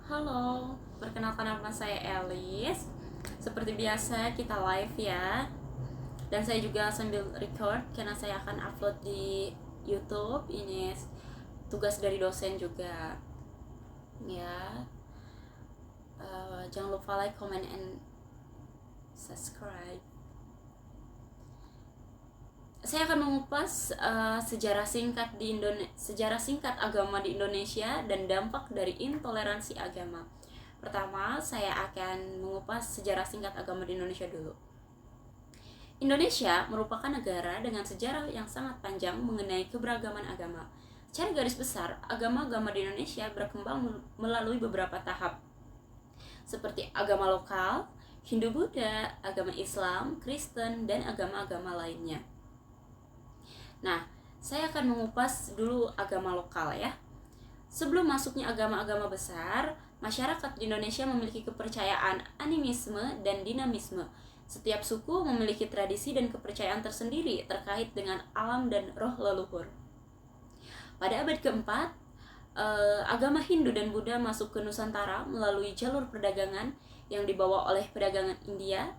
Halo, perkenalkan nama saya Elis. Seperti biasa kita live ya. Dan saya juga sambil record karena saya akan upload di YouTube. Ini tugas dari dosen juga. Ya. Jangan lupa like, comment, and subscribe. Saya akan mengupas sejarah singkat agama di Indonesia dan dampak dari intoleransi agama. Pertama, saya akan mengupas sejarah singkat agama di Indonesia dulu. Indonesia merupakan negara dengan sejarah yang sangat panjang mengenai keberagaman agama. Secara garis besar, agama-agama di Indonesia berkembang melalui beberapa tahap, seperti agama lokal, Hindu-Buddha, agama Islam, Kristen, dan agama-agama lainnya. Nah, saya akan mengupas dulu agama lokal ya. Sebelum masuknya agama-agama besar, masyarakat di Indonesia memiliki kepercayaan animisme dan dinamisme. Setiap suku memiliki tradisi dan kepercayaan tersendiri terkait dengan alam dan roh leluhur. Pada abad keempat, agama Hindu dan Buddha masuk ke Nusantara melalui jalur perdagangan yang dibawa oleh perdagangan India.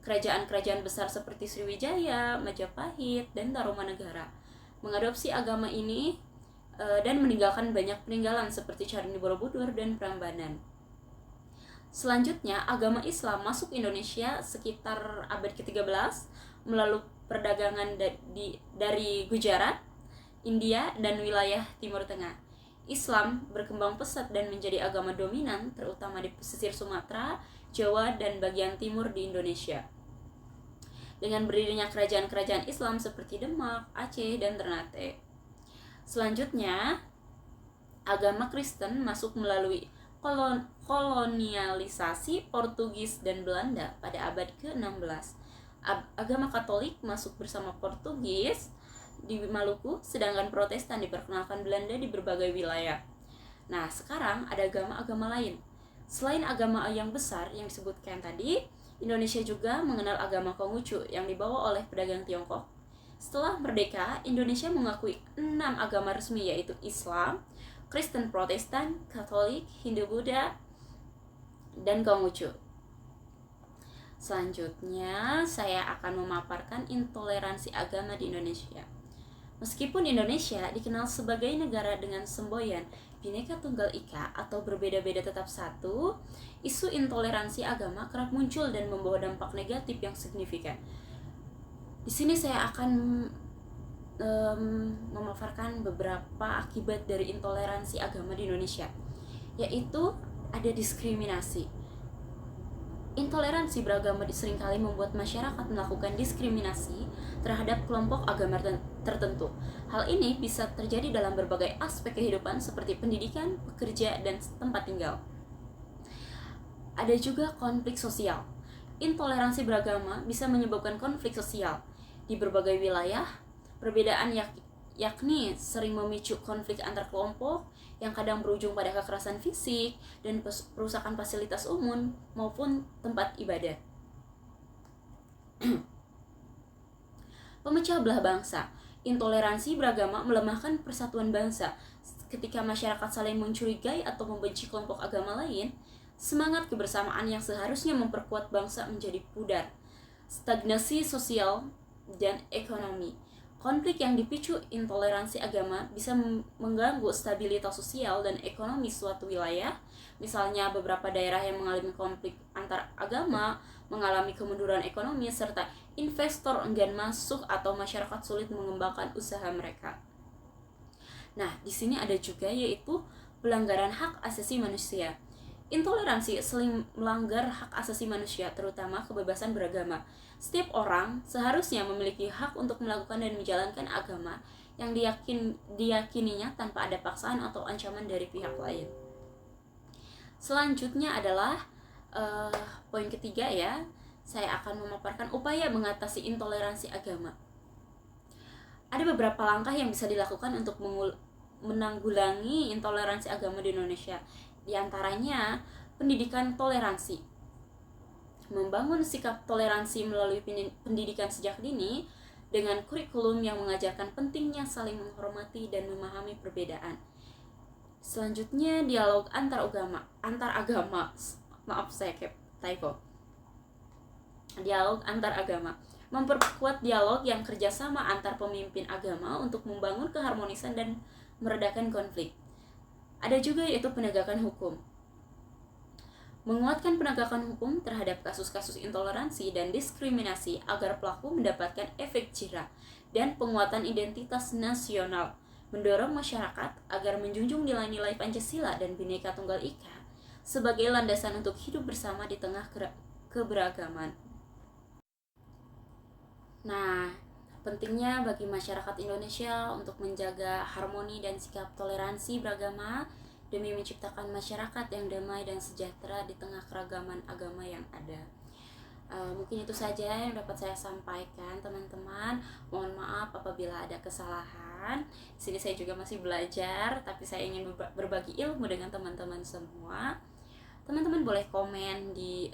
Kerajaan-kerajaan besar seperti Sriwijaya, Majapahit, dan Tarumanegara mengadopsi agama ini dan meninggalkan banyak peninggalan seperti Candi Borobudur dan Prambanan. Selanjutnya, agama Islam masuk Indonesia sekitar abad ke-13 melalui perdagangan dari Gujarat, India, dan wilayah Timur Tengah. Islam berkembang pesat dan menjadi agama dominan terutama di pesisir Sumatera, Jawa, dan bagian timur di Indonesia. Dengan berdirinya kerajaan-kerajaan Islam seperti Demak, Aceh, dan Ternate. Selanjutnya, agama Kristen masuk melalui kolonialisasi Portugis dan Belanda pada abad ke-16. Agama Katolik masuk bersama Portugis di Maluku, sedangkan Protestan diperkenalkan Belanda di berbagai wilayah. Nah, sekarang ada agama-agama lain. Selain agama yang besar yang disebutkan tadi, Indonesia juga mengenal agama Konghucu yang dibawa oleh pedagang Tiongkok. Setelah merdeka, Indonesia mengakui 6 agama resmi yaitu Islam, Kristen Protestan, Katolik, Hindu-Buddha, dan Konghucu. Selanjutnya, saya akan memaparkan intoleransi agama di Indonesia. Meskipun Indonesia dikenal sebagai negara dengan semboyan Bhinneka Tunggal Ika atau berbeda-beda tetap satu, isu intoleransi agama kerap muncul dan membawa dampak negatif yang signifikan. Di sini saya akan memaparkan beberapa akibat dari intoleransi agama di Indonesia, yaitu ada diskriminasi. Intoleransi beragama seringkali membuat masyarakat melakukan diskriminasi terhadap kelompok agama tertentu. Hal ini bisa terjadi dalam berbagai aspek kehidupan seperti pendidikan, pekerja, dan tempat tinggal. Ada juga konflik sosial. Intoleransi beragama bisa menyebabkan konflik sosial. Di berbagai wilayah, perbedaan yakni sering memicu konflik antar kelompok yang kadang berujung pada kekerasan fisik dan perusakan fasilitas umum maupun tempat ibadah. Pemecah belah bangsa. Intoleransi beragama melemahkan persatuan bangsa. Ketika masyarakat saling mencurigai atau membenci kelompok agama lain, semangat kebersamaan yang seharusnya memperkuat bangsa menjadi pudar. Stagnasi sosial dan ekonomi. Konflik yang dipicu intoleransi agama bisa mengganggu stabilitas sosial dan ekonomi suatu wilayah. Misalnya beberapa daerah yang mengalami konflik antar agama mengalami kemunduran ekonomi serta investor enggan masuk atau masyarakat sulit mengembangkan usaha mereka. Nah, di sini ada juga yaitu pelanggaran hak asasi manusia. Intoleransi sering melanggar hak asasi manusia, terutama kebebasan beragama. Setiap orang seharusnya memiliki hak untuk melakukan dan menjalankan agama yang diyakininya tanpa ada paksaan atau ancaman dari pihak lain. Selanjutnya adalah poin ketiga ya. Saya akan memaparkan upaya mengatasi intoleransi agama. Ada beberapa langkah yang bisa dilakukan untuk menanggulangi intoleransi agama di Indonesia. Di antaranya, pendidikan toleransi. Membangun sikap toleransi melalui pendidikan sejak dini dengan kurikulum yang mengajarkan pentingnya saling menghormati dan memahami perbedaan. Selanjutnya, dialog antar agama. Maaf, saya typo. Dialog antar agama memperkuat dialog yang kerjasama antar pemimpin agama untuk membangun keharmonisan dan meredakan konflik. Ada juga yaitu penegakan hukum. Menguatkan penegakan hukum terhadap kasus-kasus intoleransi dan diskriminasi agar pelaku mendapatkan efek jerah dan penguatan identitas nasional. Mendorong masyarakat agar menjunjung nilai-nilai Pancasila dan Bhinneka Tunggal Ika sebagai landasan untuk hidup bersama di tengah keberagaman. Nah, pentingnya bagi masyarakat Indonesia untuk menjaga harmoni dan sikap toleransi beragama demi menciptakan masyarakat yang damai dan sejahtera di tengah keragaman agama yang ada. Mungkin itu saja yang dapat saya sampaikan, teman-teman. Mohon maaf apabila ada kesalahan. Di sini saya juga masih belajar, tapi saya ingin berbagi ilmu dengan teman-teman semua. Teman-teman boleh komen di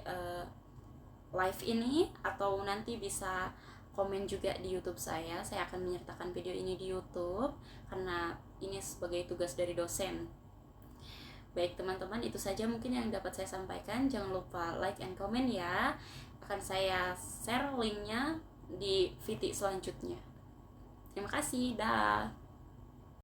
live ini, atau nanti bisa komen juga di YouTube saya. Saya akan menyertakan video ini di YouTube karena ini sebagai tugas dari dosen. Baik teman-teman, itu saja mungkin yang dapat saya sampaikan. Jangan lupa like and comment ya. Akan saya share linknya di VT selanjutnya. Terima kasih, dah.